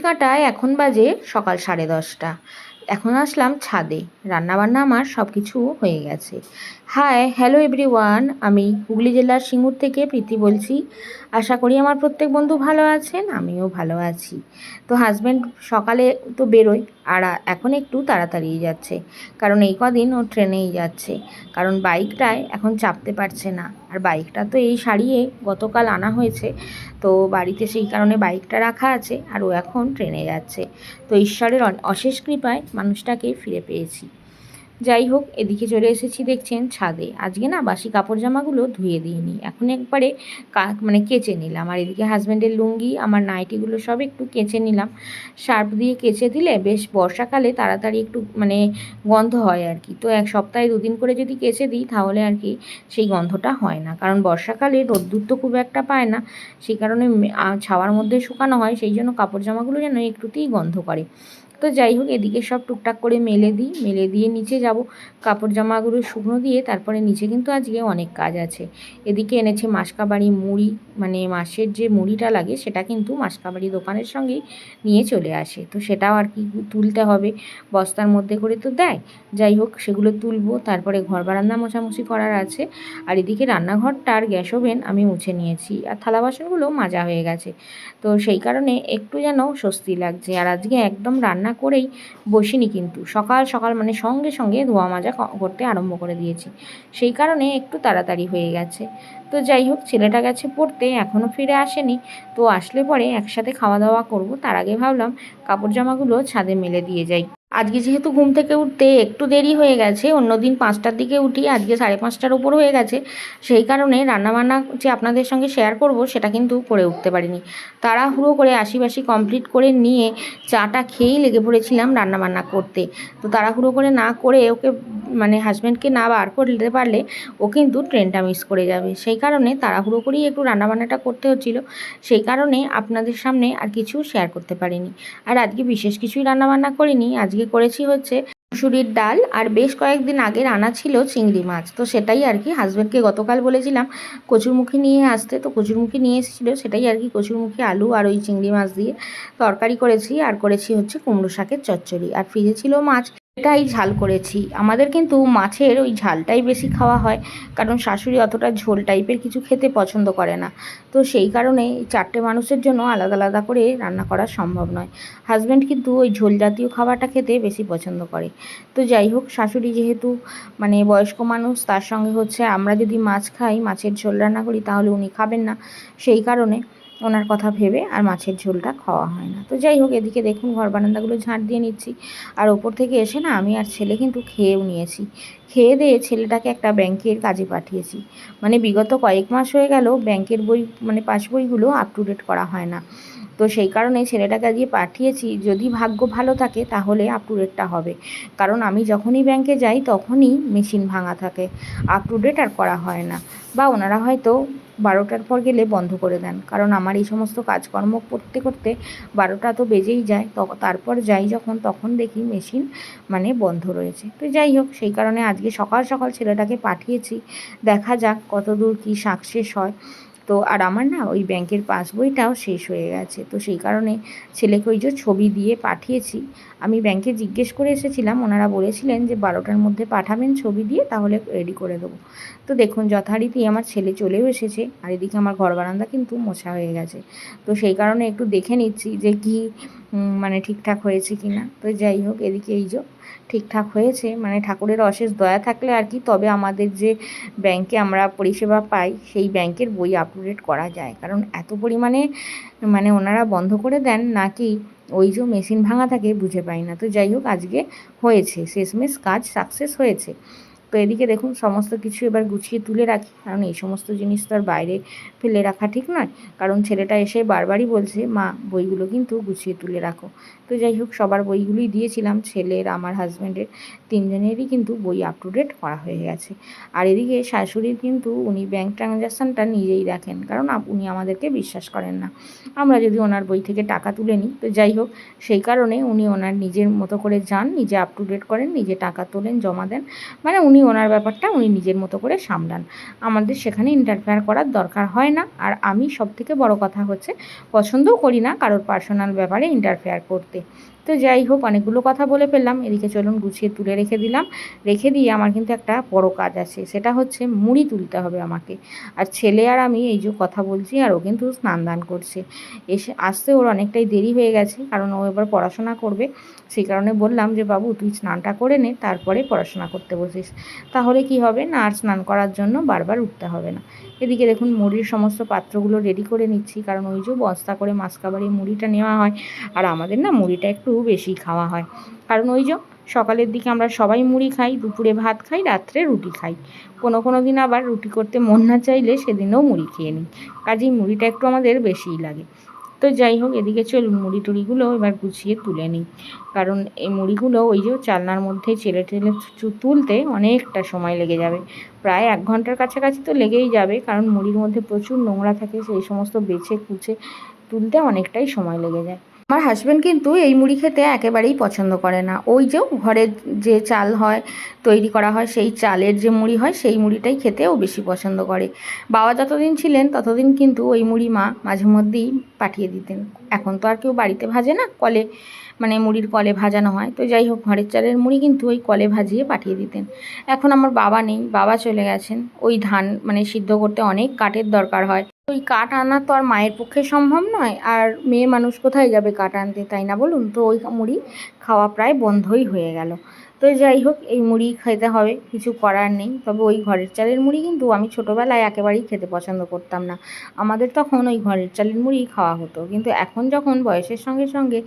কাঁটায় এখন বাজে সকাল 10:30। এখন আসলাম ছাদে। রান্নাবান্না আমার সব কিছু হয়ে গেছে। হাই, হ্যালো এভরিওয়ান, আমি হুগলি জেলার সিঙ্গুর থেকে প্রীতি বলছি। আশা করি আমার প্রত্যেক বন্ধু ভালো আছেন, আমিও ভালো আছি। তো হাজব্যান্ড সকালে তো বেরোয়, আর এখন একটু তাড়াতাড়ি যাচ্ছে, কারণ এই কদিন ও ট্রেনেই যাচ্ছে, কারণ বাইকটায় এখন চাপতে পারছে না। আর বাইকটা তো এই সারিয়ে গতকাল আনা হয়েছে, তো বাড়িতে সেই কারণে বাইকটা রাখা আছে, আর ও এখন ট্রেনে যাচ্ছে। তো ঈশ্বরের অশেষ কৃপায় মানুষটাকে ফিরে পেয়েছি। যাই হোক, এদিকে চলে এসেছি দেখছেন ছাদে। আজকে না বাসি কাপড় জামাগুলো ধুয়ে দিইনি, এখন একবারে কেচে নিলাম। আর এদিকে হাজব্যান্ডের লুঙ্গি, আমার নাইটিগুলো সব একটু কেচে নিলাম। সার্ফ দিয়ে কেচে দিলে বেশ বর্ষাকালে তাড়াতাড়ি একটু গন্ধ হয় আর কি। তো এক সপ্তাহে 2 দিন করে যদি কেচে দিই তাহলে আর কি সেই গন্ধটা হয় না, কারণ বর্ষাকালে রোদ্দুর তো খুব একটা পায় না, সেই কারণে ছাওয়ার মধ্যে শুকানো হয়, সেই জন্য কাপড় জামাগুলো যেন একটুতেই গন্ধ করে। তো যাই হোক, এদিকে সব টুকটাক করে মেলে দিয়ে নিচে যাব কাপড় জামাগুলো শুকনো দিয়ে, তারপরে নিচে কিন্তু আজকে অনেক কাজ আছে। এদিকে এনেছে মাসকাবাড়ি মুড়ি, মাসের যে মুড়িটা লাগে সেটা কিন্তু মাসকাবাড়ি দোকানের সঙ্গেই নিয়ে চলে আসে, তো সেটাও আর কি তুলতে হবে, বস্তার মধ্যে করে তো দেয়। যাই হোক, সেগুলো তুলবো, তারপরে ঘর বারান্দা মোছামুছি করার আছে। আর এদিকে রান্নাঘরটা আর গ্যাস ওভেন আমি মুছে নিয়েছি, আর থালা বাসনগুলো মাজা হয়ে গেছে। তো সেই কারণে একটু যেন স্বস্তি লাগছে। আর আজকে একদম রান্না করেই বসিনি, কিন্তু সকাল সকাল সঙ্গে সঙ্গে ধোয়া মাজা করতে আরম্ভ করে দিয়েছি, সেই কারণে একটু তাড়াতাড়ি হয়ে গেছে। তো যাই হোক, ছেলেটা গেছে পড়তে, এখনও ফিরে আসেনি। তো আসলে পরে একসাথে খাওয়া দাওয়া করব, তার আগে ভাবলাম কাপড় জামাগুলো ছাদে মেলে দিয়ে যাই। আজকে যেহেতু ঘুম থেকে উঠতে একটু দেরি হয়ে গেছে, অন্যদিন 5টার দিকে উঠি, আজকে 5:30টার উপর হয়ে গেছে, সেই কারণে রান্নাবান্না যে আপনাদের সঙ্গে শেয়ার করব সেটা কিন্তু করে উঠতে পারিনি। তাড়াহুড়ো করে আশিবাসি কমপ্লিট করে নিয়ে চাটা খেয়েই লেগে পড়েছিলাম রান্নাবান্না করতে। তো তাড়াহুড়ো করে না করে ওকে হাজব্যান্ডকে না বার করতে পারলে ও কিন্তু ট্রেনটা মিস করে যাবে, সেই কারণে তাড়াহুড়ো করেই একটু রান্নাবান্নাটা করতে হচ্ছিল, সেই কারণে আপনাদের সামনে আর কিছু শেয়ার করতে পারিনি। আর আজকে বিশেষ কিছুই রান্নাবান্না করিনি, আজকে করেছি হচ্ছে মুসুরির ডাল, আর বেশ কয়েকদিন আগের আনা ছিল চিংড়ি মাছ, তো সেটাই আর কি হাজব্যান্ডকে গতকাল বলেছিলাম কচুরমুখী নিয়ে আসতে, তো কচুরমুখী নিয়ে এসেছিলো, সেটাই আর কি কচুরমুখী আলু আর ওই চিংড়ি মাছ দিয়ে তরকারি করেছি, আর করেছি হচ্ছে কুমড়ো শাকের চচ্চড়ি, আর ফ্রিজে ছিল মাছ, এটাই ঝাল করেছি। আমাদের কিন্তু মাছের ওই ঝালটাই বেশি খাওয়া হয়, কারণ শাশুড়ি অতটা ঝোল টাইপের কিছু খেতে পছন্দ করে না, তো সেই কারণে 4টে মানুষের জন্য আলাদা আলাদা করে রান্না করা সম্ভব নয়। হাজব্যান্ড কিন্তু ওই ঝোল জাতীয় খাবারটা খেতে বেশি পছন্দ করে। তো যাই হোক, শাশুড়ি যেহেতু বয়স্ক মানুষ, তার সঙ্গে হচ্ছে আমরা যদি মাছ খাই, মাছের ঝোল রান্না করি, তাহলে উনি খাবেন না, সেই কারণে ওনার কথা ভেবে আর মাছের ঝোলটা খাওয়া হয় না। তো যাই হোক, এদিকে দেখুন ঘর বারান্দাগুলো ঝাঁট দিয়ে নিচ্ছি, আর ওপর থেকে এসে না আমি আর ছেলে কিন্তু খেয়েও নিয়েছি। খেয়ে দিয়ে ছেলেটাকে একটা ব্যাংকের কাজে পাঠিয়েছি। বিগত কয়েক মাস হয়ে গেল ব্যাংকের বই পাস বইগুলো আপ টু ডেট করা হয় না, তো সেই কারণে ছেলেটাকে দিয়ে পাঠিয়েছি। যদি ভাগ্য ভালো থাকে তাহলে আপ টু ডেটটা হবে, কারণ আমি যখনই ব্যাংকে যাই তখনই মেশিন ভাঙা থাকে, আপ টু ডেট আর করা হয় না, বা ওনারা হয়তো 12টার পর গেলে বন্ধ করে দেন, কারণ আমার এই সমস্ত কাজকর্ম করতে করতে 12টা তো বেজেই যায়। তারপর যাই যখন, তখন দেখি মেশিন বন্ধ রয়েছে। তো যাই হোক, সেই কারণে আজকে সকাল সকাল ছেলেটাকে পাঠিয়েছি, দেখা যাক কত দূর কী সাকসেস হয়। তো আর আমার না ওই ব্যাংকের পাসবইটাও শেষ হয়ে গেছে, তো সেই কারণে ছেলেকে ওই যে ছবি দিয়ে পাঠিয়েছি। আমি ব্যাংকে জিজ্ঞেস করে এসেছিলাম, ওনারা বলেছিলেন যে 12টার মধ্যে পাঠাবেন ছবি দিয়ে, তাহলে রেডি করে দেবো। তো দেখুন যথারীতি আমার ছেলে চলেও এসেছে, আর এদিকে আমার ঘর বারান্দা কিন্তু মোছা হয়ে গেছে, তো সেই কারণে একটু দেখে নিচ্ছি যে কি ঠিকঠাক হয়েছে কি না। তো যাই হোক, এদিকে এই যে ঠিকঠাক হয়েছে, ঠাকুরের অশেষ দয়া থাকলে আর কি, তবে আমাদের যে ব্যাংকে আমরা পরিষেবা পাই সেই ব্যাংকের বই আপডেট করা যায়, কারণ এত পরিমাণে ওনারা বন্ধ করে দেন নাকি ওই যে মেশিন ভাঙা থাকে বুঝে পাই না। তো যাই হোক, আজকে হয়েছে, শেষমেশ কাজ সাকসেস হয়েছে। তো এদিকে দেখুন সমস্ত কিছু এবার গুছিয়ে তুলে রাখি, কারণ এই সমস্ত জিনিস তো আর বাইরে ফেলে রাখা ঠিক নয়, কারণ ছেলেটা এসে বারবারই বলছে মা বইগুলো কিন্তু গুছিয়ে তুলে রাখো। তো যাই হোক, সবার বইগুলোই দিয়েছিলাম, ছেলের, আমার হাজব্যান্ডের, 3জনেরই কিন্তু বই আপ টু ডেট করা হয়ে গেছে। আর এদিকে শাশুড়ির কিন্তু উনি ব্যাংক ট্রানজ্যাকশানটা নিজেই দেখেন, কারণ উনি আমাদেরকে বিশ্বাস করেন না আমরা যদি ওনার বই থেকে টাকা তুলে নিই। তো যাই হোক, সেই কারণে উনি ওনার নিজের মতো করে যান, নিজে আপ টু ডেট করেন, নিজে টাকা তোলেন, জমা দেন, উনি ওনার ব্যাপারটা উনি নিজের মতো করে সামলান, আমাদের সেখানে ইন্টারফেয়ার করার দরকার হয় না। আর আমি সবথেকে বড় কথা হচ্ছে পছন্দও করি না কারোর পার্সোনাল ব্যাপারে ইন্টারফেয়ার করতে। তো যাই হোক, অনেকগুলো কথা বলে ফেললাম, এদিকে চলুন গুছিয়ে তুলে রেখে দিলাম। রেখে দিয়ে আমার কিন্তু একটা বড় কাজ আছে, সেটা হচ্ছে মুড়ি তুলতে হবে আমাকে। আর ছেলে আর আমি এই যে কথা বলছি, আর ও কিন্তু স্নান দান করছে। আসতে ওর অনেকটাই দেরি হয়ে গেছে, কারণ ও এবার পড়াশোনা করবে। সেই কারণে বললাম যে বাবু তুই স্নানটা করে নে, তারপরে পড়াশোনা করতে বসিস, তাহলে কি হবে না আর স্নান করার জন্য বারবার উঠতে হবে না। এদিকে দেখুন মুড়ির সমস্ত পাত্রগুলো রেডি করে নিচ্ছি, কারণ ওই যে বস্তা করে মাসকাবারি মুড়িটা নেওয়া হয়। আর আমাদের না মুড়িটা একটু বেশি খাওয়া হয়, কারণ ওই যে সকালের দিকে আমরা সবাই মুড়ি খাই, দুপুরে ভাত খাই, রাত্রে রুটি খাই। কোনো দিন আবার রুটি করতে মন না চাইলে সেদিনও মুড়ি খেয়ে নিই, কাজেই মুড়িটা একটু আমাদের বেশিই লাগে। তো যাই হোক, এদিকে চলুন মুড়ি টুড়িগুলো এবার গুছিয়ে তুলে নিই, কারণ এই মুড়িগুলো ওই যে চালনার মধ্যে চেলে তুলতে অনেকটা সময় লেগে যাবে, প্রায় 1 ঘন্টার কাছাকাছি তো লেগেই যাবে, কারণ মুড়ির মধ্যে প্রচুর নোংরা থাকে, সেই সমস্ত বেছে কুচে তুলতে অনেকটাই সময় লেগে যায়। আমার হাজব্যান্ড কিন্তু এই মুড়ি খেতে একেবারেই পছন্দ করে না, ওই যে ঘরের যে চাল হয়, তৈরি করা হয়, সেই চালের যে মুড়ি হয় সেই মুড়িটাই খেতে ও বেশি পছন্দ করে। বাবা যতদিন ছিলেন ততদিন কিন্তু ওই মুড়ি মা মাঝে মধ্যেই পাঠিয়ে দিতেন। এখন তো আর কেউ বাড়িতে ভাজে না, কলে মানে মুড়ির কলে ভাজানো হয়। তো যাই হোক, ঘরের চালের মুড়ি কিন্তু ওই কলে ভাজিয়ে পাঠিয়ে দিতেন। এখন আমার বাবা নেই, বাবা চলে গেছেন। ওই ধান মানে সিদ্ধ করতে অনেক কাঠের দরকার হয়, ওই কাঠ আনা তো আর মায়ের পক্ষে সম্ভব নয়, আর মেয়ে মানুষ কোথায় যাবে কাঠ আনতে, তাই না বলুন? তো ওই মুড়ি খাওয়া প্রায় বন্ধই হয়ে গেল। তো যাই হোক, এই মুড়ি খেতে হবে, কিছু করার নেই। তবে ওই ঘরের চালের মুড়ি কিন্তু আমি ছোটোবেলায় একেবারেই খেতে পছন্দ করতাম না, আমাদের তখন ওই ঘরের চালের মুড়ি খাওয়া হতো। কিন্তু এখন যখন বয়সের সঙ্গে সঙ্গে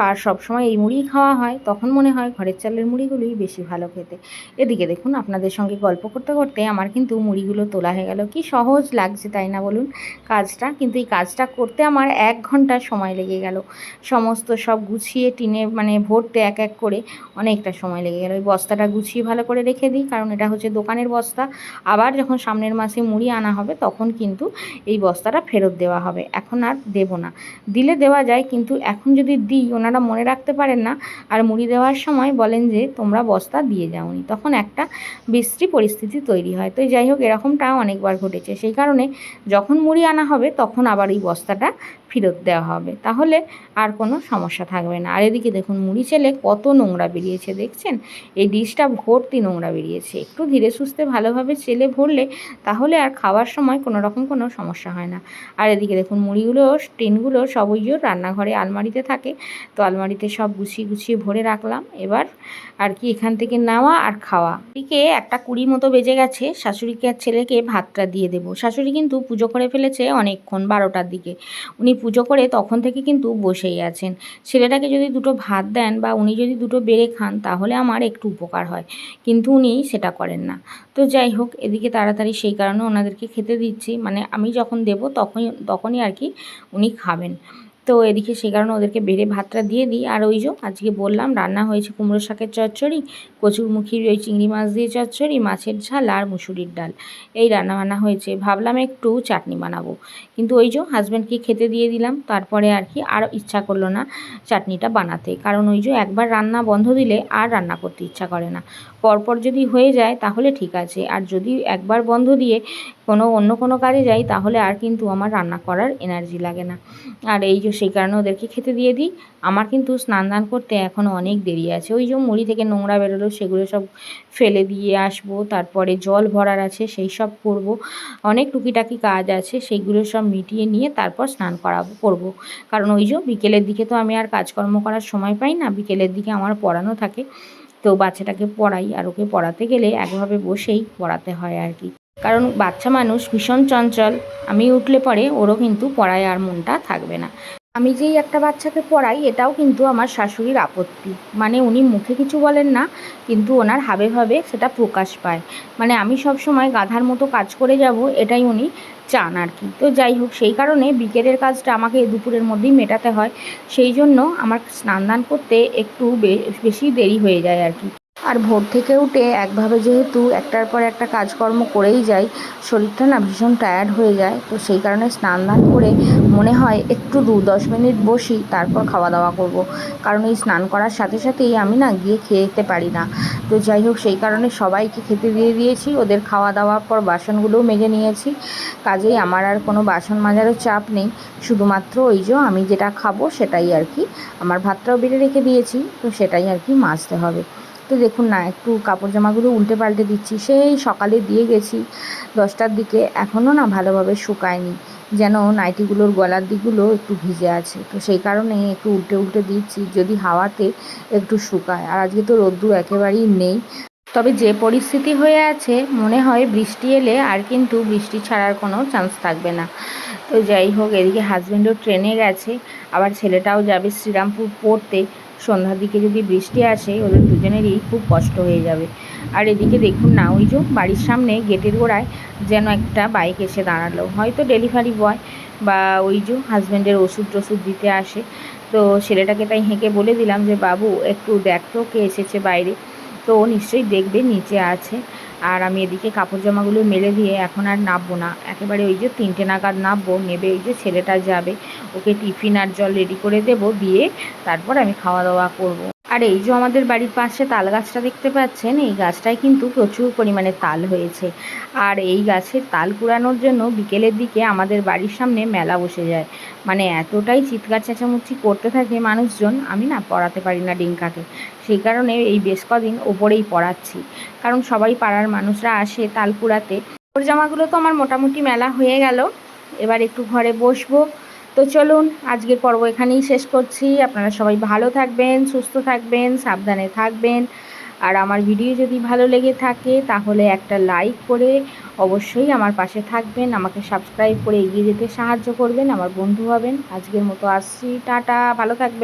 আর সবসময় এই মুড়িই খাওয়া হয়, তখন মনে হয় ঘরের চালের মুড়িগুলোই বেশি ভালো খেতে। এদিকে দেখুন, আপনাদের সঙ্গে গল্প করতে করতে আমার কিন্তু মুড়িগুলো তোলা হয়ে গেল। কি সহজ লাগছে তাই না বলুন কাজটা? কিন্তু এই কাজটা করতে আমার 1 ঘন্টা সময় লেগে গেল, সমস্ত সব গুছিয়ে টিনে মানে ভরতে এক এক করে অনেকটা সময় লেগে গেল। ওই বস্তাটা গুছিয়ে ভালো করে রেখে দিই, কারণ এটা হচ্ছে দোকানের বস্তা। আবার যখন সামনের মাসে মুড়ি আনা হবে তখন কিন্তু এই বস্তাটা ফেরত দেওয়া হবে, এখন আর দেব না। দিলে দেওয়া যায়, কিন্তু এখন যদি দিই ওনারা মনে রাখতে পারেন না, আর মুড়ি দেওয়ার সময় বলেন যে তোমরা বস্তা দিয়ে যাওনি, তখন একটা বিশ্রী পরিস্থিতি তৈরি হয়। তো যাই হোক, এরকমটা অনেকবার ঘটেছে। সেই কারণে যখন মুড়ি আনা হবে তখন আবার এই বস্তাটা ফেরত দেওয়া হবে, তাহলে আর কোনো সমস্যা থাকবে না। আর এদিকে দেখুন মুড়ি চেলে কত নোংরা বেরিয়েছে দেখছেন, এই ডিশটা ভর্তি নোংরা বেরিয়েছে। একটু ধীরে সুস্থে ভালোভাবে চেলে ভরলে তাহলে আর খাওয়ার সময় কোনো রকম কোনো সমস্যা হয় না। আর এদিকে দেখুন মুড়িগুলো টিনগুলো সব ওই যে রান্নাঘরে আলমারিতে থাকে, তো আলমারিতে সব গুছিয়ে গুছিয়ে ভরে রাখলাম। এবার আর কি এখান থেকে নেওয়া আর খাওয়া। এদিকে 1:20 মতো বেজে গেছে, শাশুড়িকে আর ছেলেকে ভাতটা দিয়ে দেবো। শাশুড়ি কিন্তু পুজো করে ফেলেছে অনেকক্ষণ, 12টার দিকে উনি পুজো করে তখন থেকে কিন্তু বসেই আছেন। ছেলেটাকে যদি দুটো ভাত দেন বা উনি যদি দুটো বেড়ে খান তাহলে আমার একটু উপকার হয়, কিন্তু উনি সেটা করেন না। তো যাই হোক, এদিকে তাড়াতাড়ি সেই কারণে ওনাদেরকে খেতে দিচ্ছি, মানে আমি যখন দেবো তখনই আর কি উনি খাবেন। তো এদিকে সেই কারণে ওদেরকে বেড়ে ভাতটা দিয়ে দিই। আর ওই যে আজকে বললাম রান্না হয়েছে কুমড়ো শাকের চচ্চড়ি, কচুরমুখির ওই চিংড়ি মাছ দিয়ে চচ্চড়ি, মাছের ঝাল আর মুসুরির ডাল, এই রান্নাবান্না হয়েছে। ভাবলাম একটু চাটনি বানাবো, কিন্তু ওই যে হাজব্যান্ডকে খেতে দিয়ে দিলাম, তারপরে আর কি আর ইচ্ছা করলো না চাটনিটা বানাতে, কারণ ওই যে একবার রান্না বন্ধ দিলে আর রান্না করতে ইচ্ছা করে না। পরপর যদি হয়ে যায় তাহলে ঠিক আছে, আর যদি একবার বন্ধ দিয়ে অন্য কোনো কাজে যাই তাহলে আর কিন্তু আমার রান্না করার এনার্জি লাগে না। আর এই যে সেই কারণে ওদেরকে খেতে দিয়ে দিই। আমার কিন্তু স্নান দান করতে এখনও অনেক দেরি আছে। ওই যে মুড়ি থেকে নোংরা বেরোলো সেগুলো সব ফেলে দিয়ে আসবো, তারপরে জল ভরার আছে সেই সব করব, অনেক টুকিটাকি কাজ আছে, সেইগুলো সব মিটিয়ে নিয়ে তারপর স্নান করব। কারণ ওই যে বিকেলের দিকে তো আমি আর কাজকর্ম করার সময় পাই না, বিকেলের দিকে আমার পড়ানো থাকে। তো বাচ্চাটাকে পড়াই, আর ওকে পড়াতে গেলে একভাবে বসেই পড়াতে হয় আর কি, কারণ বাচ্চা মানুষ ভীষণ চঞ্চল। আমি উঠলে পরে ওরও কিন্তু পড়ায় আর মনটা থাকবে না। আমি যেই একটা বাচ্চাকে পড়াই এটাও কিন্তু আমার শাশুড়ির আপত্তি, মানে উনি মুখে কিছু বলেন না, কিন্তু ওনার হাবে ভাবে সেটা প্রকাশ পায়, মানে আমি সব সময় গাধার মতো কাজ করে যাব এটাই উনি চান আর কি। তো যাই হোক, সেই কারণে বিকেলের কাজটা আমাকে দুপুরের মধ্যেই মেটাতে হয়, সেই জন্য আমার স্নান দান করতে একটু বেশি দেরি হয়ে যায় আর কি। আর ভোর থেকে উঠে একভাবে যেহেতু একটার পর একটা কাজকর্ম করেই যাই, শরীরটা না ভীষণ টায়ার্ড হয়ে যায়। তো সেই কারণে স্নান দান করে মনে হয় একটু 2-10 মিনিট বসি, তারপর খাওয়া দাওয়া করব, কারণ এই স্নান করার সাথে সাথেই আমি না গিয়ে খেতে পারি না। তো তো যাই হোক, সেই কারণে সবাইকে খেতে দিয়ে দিয়েছি। ওদের খাওয়া দাওয়ার পর বাসনগুলোও মেজে নিয়েছি। কাজেই আমার আর কোনো বাসন মাজারও চাপ নেই। শুধুমাত্র ওই যে আমি যেটা খাবো সেটাই আর কি, আমার ভাতটাও বেড়ে রেখে দিয়েছি, তো সেটাই আর কি মাজতে হবে। তো দেখুন না, একটু কাপড় জামাগুলো উল্টে পাল্টে দিচ্ছি। সেই সকালে দিয়ে গেছি 10টার দিকে, এখনও না ভালোভাবে শুকায়নি, যেন নাইটিগুলোর গলার দিকগুলো একটু ভিজে আছে। তো সেই কারণে একটু উল্টে উল্টে দিচ্ছি, যদি হাওয়াতে একটু শুকায়। আর আজকে তো রোদ্দুর একেবারেই নেই। তবে যে পরিস্থিতি হয়ে আছে, মনে হয় বৃষ্টি এলে আর কিন্তু বৃষ্টি ছাড়ার কোনো চান্স থাকবে না। তো যাই হোক, এদিকে হাজব্যান্ডও ট্রেনে গেছে, আবার ছেলেটাও যাবে শ্রীরামপুর পড়তে। সন্ধ্যার দিকে যদি বৃষ্টি আসে, ওদের দুজনেরই খুব কষ্ট হয়ে যাবে। আর এদিকে দেখুন না, ওই যে বাড়ির সামনে গেটের গোড়ায় যেন একটা বাইক এসে দাঁড়ালো, হয়তো ডেলিভারি বয় বা ওই যে হাজব্যান্ডের ওষুধ টষুধ দিতে আসে। তো ছেলেটাকে তাই হেঁকে বলে দিলাম যে বাবু একটু দেখতো কে এসেছে বাইরে। তো ও নিশ্চয়ই দেখবে, নিচে আছে। আর আমি এদিকে কাপড় জামাগুলো মেলে দিয়ে এখন আর নামবো না, একেবারে ওই যে 3টে নাগাদ নামবো। নেবে ওই যে ছেলেটা যাবে, ওকে টিফিন আর জল রেডি করে দেবো, দিয়ে তারপর আমি খাওয়া দাওয়া করবো। আর এই যে আমাদের বাড়ির পাশে তাল গাছটা দেখতে পাচ্ছেন, এই গাছটায় কিন্তু প্রচুর পরিমাণে তাল হয়েছে। আর এই গাছের তাল কুড়ানোর জন্য বিকেলের দিকে আমাদের বাড়ির সামনে মেলা বসে যায়। মানে এতটাই চিৎকার চেঁচামেচি করতে থাকে মানুষজন, আমি না পড়াতে পারি না ডিঙ্কাকে। সেই কারণে এই বেশ কদিন ওপরেই পড়াচ্ছি, কারণ সবাই পাড়ার মানুষরা আসে তাল কুড়াতে। কাপড় জামাগুলো তো আমার মোটামুটি মেলা হয়ে গেল, এবার একটু ঘরে বসবো। তো চলুন, আজকের পর্ব এখানেই শেষ করছি। আপনারা সবাই ভালো থাকবেন, সুস্থ থাকবেন, সাবধানে থাকবেন। আর আমার ভিডিও যদি ভালো লেগে থাকে তাহলে একটা লাইক করে অবশ্যই আমার পাশে থাকবেন, আমাকে সাবস্ক্রাইব করে এগিয়ে যেতে সাহায্য করবেন, আমার বন্ধু হবেন। আজকের মতো আসছি, টাটা, ভালো থাকবেন।